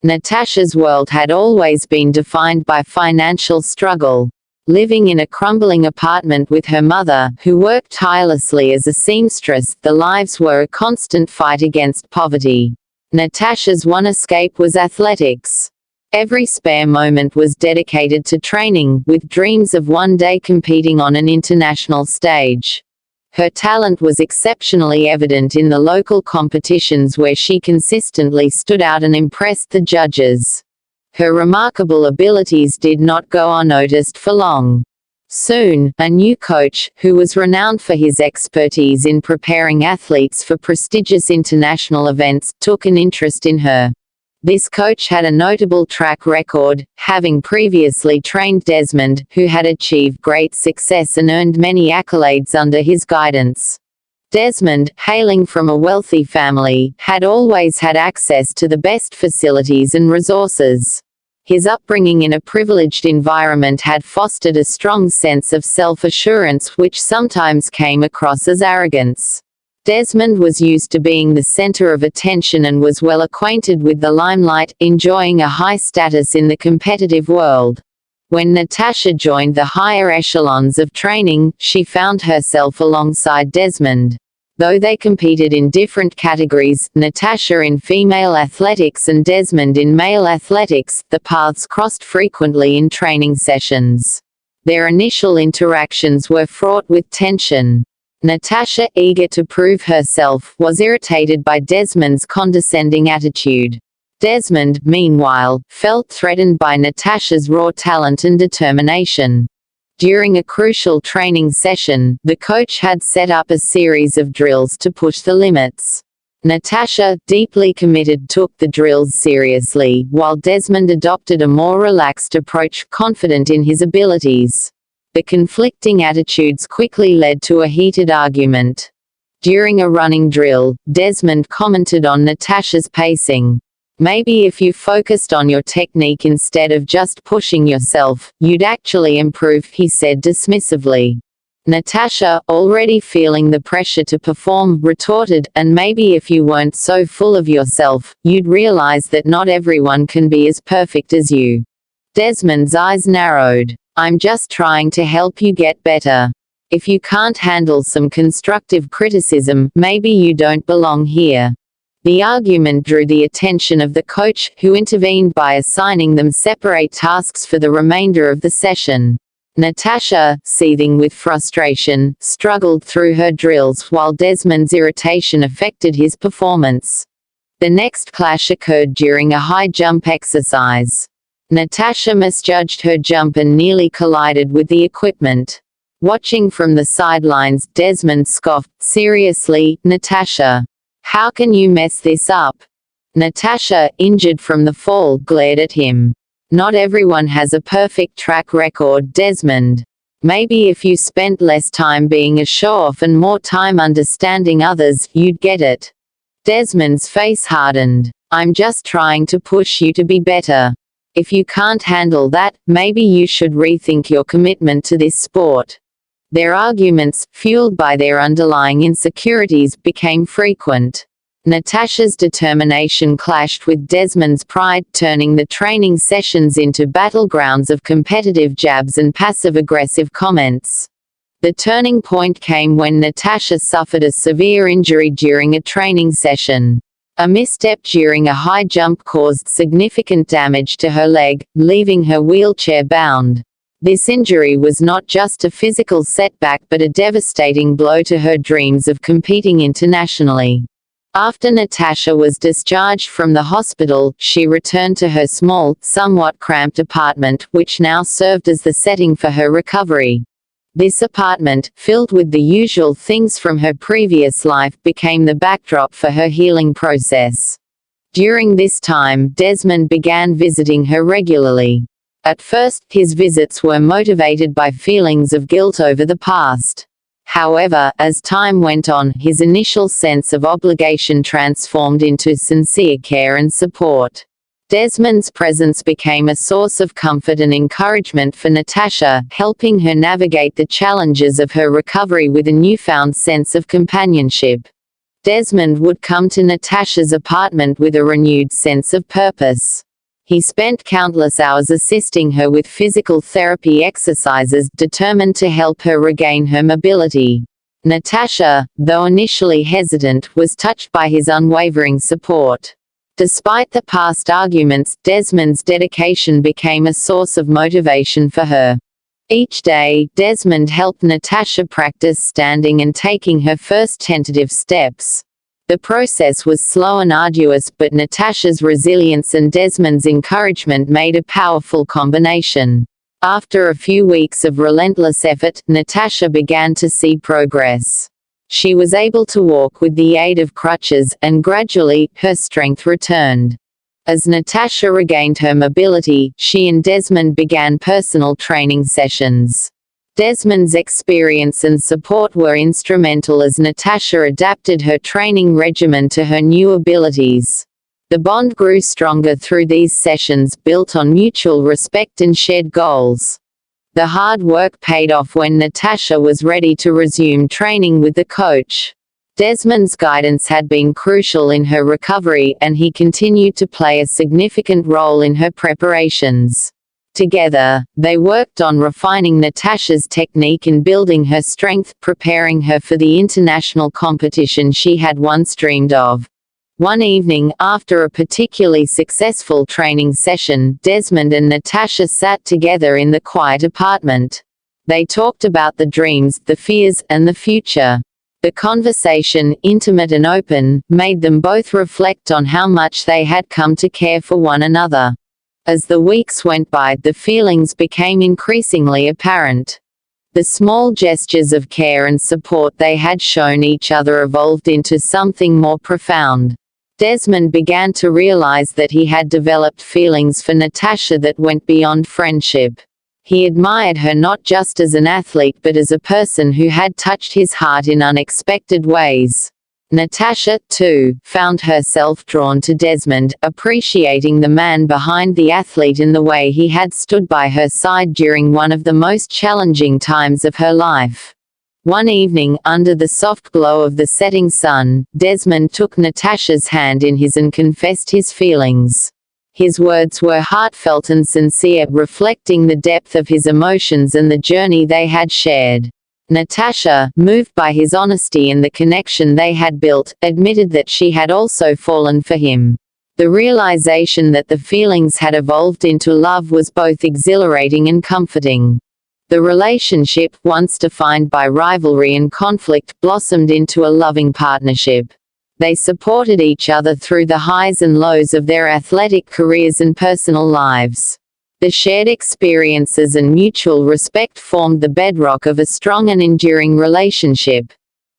Natasha's world had always been defined by financial struggle. Living in a crumbling apartment with her mother, who worked tirelessly as a seamstress, their lives were a constant fight against poverty. Natasha's one escape was athletics. Every spare moment was dedicated to training, with dreams of one day competing on an international stage. Her talent was exceptionally evident in the local competitions where she consistently stood out and impressed the judges. Her remarkable abilities did not go unnoticed for long. Soon, a new coach, who was renowned for his expertise in preparing athletes for prestigious international events, took an interest in her. This coach had a notable track record, having previously trained Desmond, who had achieved great success and earned many accolades under his guidance. Desmond, hailing from a wealthy family, had always had access to the best facilities and resources. His upbringing in a privileged environment had fostered a strong sense of self-assurance which sometimes came across as arrogance. Desmond was used to being the center of attention and was well acquainted with the limelight, enjoying a high status in the competitive world. When Natasha joined the higher echelons of training, she found herself alongside Desmond. Though they competed in different categories, Natasha in female athletics and Desmond in male athletics, the paths crossed frequently in training sessions. Their initial interactions were fraught with tension. Natasha, eager to prove herself, was irritated by Desmond's condescending attitude. Desmond, meanwhile, felt threatened by Natasha's raw talent and determination. During a crucial training session, the coach had set up a series of drills to push the limits. Natasha, deeply committed, took the drills seriously, while Desmond adopted a more relaxed approach, confident in his abilities. The conflicting attitudes quickly led to a heated argument. During a running drill, Desmond commented on Natasha's pacing. "Maybe if you focused on your technique instead of just pushing yourself, you'd actually improve," he said dismissively. Natasha, already feeling the pressure to perform, retorted, "And maybe if you weren't so full of yourself, you'd realize that not everyone can be as perfect as you." Desmond's eyes narrowed. "I'm just trying to help you get better. If you can't handle some constructive criticism, maybe you don't belong here." The argument drew the attention of the coach, who intervened by assigning them separate tasks for the remainder of the session. Natasha, seething with frustration, struggled through her drills while Desmond's irritation affected his performance. The next clash occurred during a high jump exercise. Natasha misjudged her jump and nearly collided with the equipment. Watching from the sidelines, Desmond scoffed, "Seriously, Natasha? How can you mess this up?" Natasha, injured from the fall, glared at him. "Not everyone has a perfect track record, Desmond. Maybe if you spent less time being a show-off and more time understanding others, you'd get it." Desmond's face hardened. "I'm just trying to push you to be better. If you can't handle that, maybe you should rethink your commitment to this sport." Their arguments, fueled by their underlying insecurities, became frequent. Natasha's determination clashed with Desmond's pride, turning the training sessions into battlegrounds of competitive jabs and passive-aggressive comments. The turning point came when Natasha suffered a severe injury during a training session. A misstep during a high jump caused significant damage to her leg, leaving her wheelchair-bound. This injury was not just a physical setback but a devastating blow to her dreams of competing internationally. After Natasha was discharged from the hospital, she returned to her small, somewhat cramped apartment, which now served as the setting for her recovery. This apartment, filled with the usual things from her previous life, became the backdrop for her healing process. During this time, Desmond began visiting her regularly. At first, his visits were motivated by feelings of guilt over the past. However, as time went on, his initial sense of obligation transformed into sincere care and support. Desmond's presence became a source of comfort and encouragement for Natasha, helping her navigate the challenges of her recovery with a newfound sense of companionship. Desmond would come to Natasha's apartment with a renewed sense of purpose. He spent countless hours assisting her with physical therapy exercises, determined to help her regain her mobility. Natasha, though initially hesitant, was touched by his unwavering support. Despite the past arguments, Desmond's dedication became a source of motivation for her. Each day, Desmond helped Natasha practice standing and taking her first tentative steps. The process was slow and arduous, but Natasha's resilience and Desmond's encouragement made a powerful combination. After a few weeks of relentless effort, Natasha began to see progress. She was able to walk with the aid of crutches, and gradually, her strength returned. As Natasha regained her mobility, she and Desmond began personal training sessions. Desmond's experience and support were instrumental as Natasha adapted her training regimen to her new abilities. The bond grew stronger through these sessions, built on mutual respect and shared goals. The hard work paid off when Natasha was ready to resume training with the coach. Desmond's guidance had been crucial in her recovery, and he continued to play a significant role in her preparations. Together, they worked on refining Natasha's technique and building her strength, preparing her for the international competition she had once dreamed of. One evening, after a particularly successful training session, Desmond and Natasha sat together in the quiet apartment. They talked about the dreams, the fears, and the future. The conversation, intimate and open, made them both reflect on how much they had come to care for one another. As the weeks went by, the feelings became increasingly apparent. The small gestures of care and support they had shown each other evolved into something more profound. Desmond began to realize that he had developed feelings for Natasha that went beyond friendship. He admired her not just as an athlete but as a person who had touched his heart in unexpected ways. Natasha, too, found herself drawn to Desmond, appreciating the man behind the athlete in the way he had stood by her side during one of the most challenging times of her life. One evening, under the soft glow of the setting sun, Desmond took Natasha's hand in his and confessed his feelings. His words were heartfelt and sincere, reflecting the depth of his emotions and the journey they had shared. Natasha, moved by his honesty and the connection they had built, admitted that she had also fallen for him. The realization that the feelings had evolved into love was both exhilarating and comforting. The relationship, once defined by rivalry and conflict, blossomed into a loving partnership. They supported each other through the highs and lows of their athletic careers and personal lives. The shared experiences and mutual respect formed the bedrock of a strong and enduring relationship.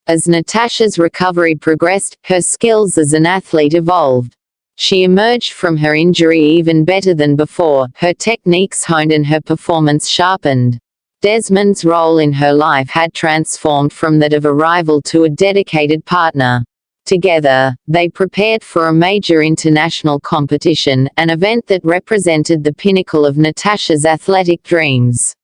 As Natasha's recovery progressed, her skills as an athlete evolved. She emerged from her injury even better than before, her techniques honed and her performance sharpened. Desmond's role in her life had transformed from that of a rival to a dedicated partner. Together, they prepared for a major international competition, an event that represented the pinnacle of Natasha's athletic dreams.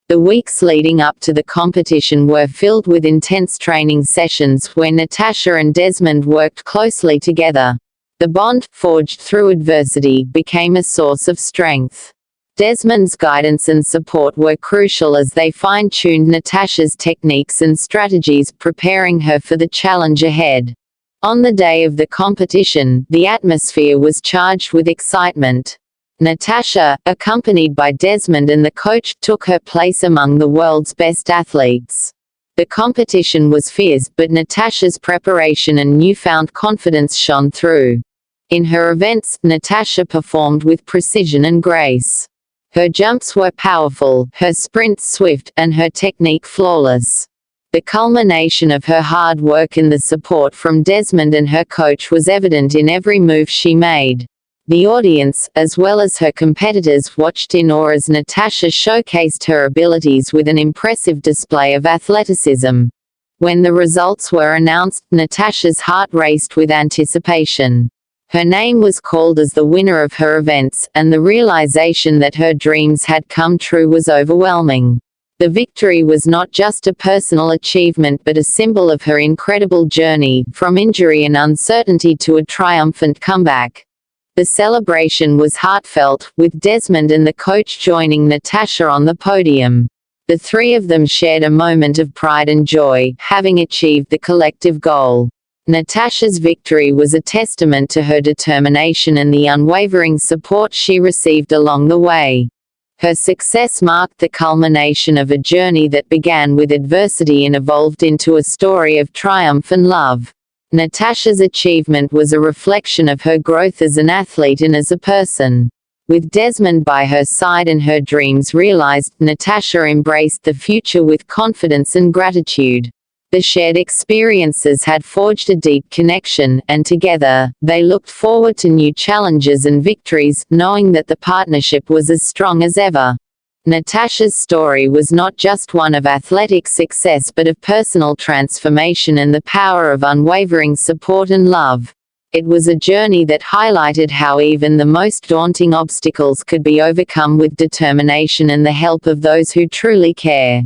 The weeks leading up to the competition were filled with intense training sessions where Natasha and Desmond worked closely together. The bond, forged through adversity, became a source of strength. Desmond's guidance and support were crucial as they fine-tuned Natasha's techniques and strategies, preparing her for the challenge ahead. On the day of the competition, the atmosphere was charged with excitement. Natasha, accompanied by Desmond and the coach, took her place among the world's best athletes. The competition was fierce, but Natasha's preparation and newfound confidence shone through. In her events, Natasha performed with precision and grace. Her jumps were powerful, her sprints swift, and her technique flawless. The culmination of her hard work and the support from Desmond and her coach was evident in every move she made. The audience, as well as her competitors, watched in awe as Natasha showcased her abilities with an impressive display of athleticism. When the results were announced, Natasha's heart raced with anticipation. Her name was called as the winner of her events, and the realization that her dreams had come true was overwhelming. The victory was not just a personal achievement but a symbol of her incredible journey, from injury and uncertainty to a triumphant comeback. The celebration was heartfelt, with Desmond and the coach joining Natasha on the podium. The three of them shared a moment of pride and joy, having achieved the collective goal. Natasha's victory was a testament to her determination and the unwavering support she received along the way. Her success marked the culmination of a journey that began with adversity and evolved into a story of triumph and love. Natasha's achievement was a reflection of her growth as an athlete and as a person. With Desmond by her side and her dreams realized, Natasha embraced the future with confidence and gratitude. The shared experiences had forged a deep connection, and together, they looked forward to new challenges and victories, knowing that the partnership was as strong as ever. Natasha's story was not just one of athletic success but of personal transformation and the power of unwavering support and love. It was a journey that highlighted how even the most daunting obstacles could be overcome with determination and the help of those who truly care.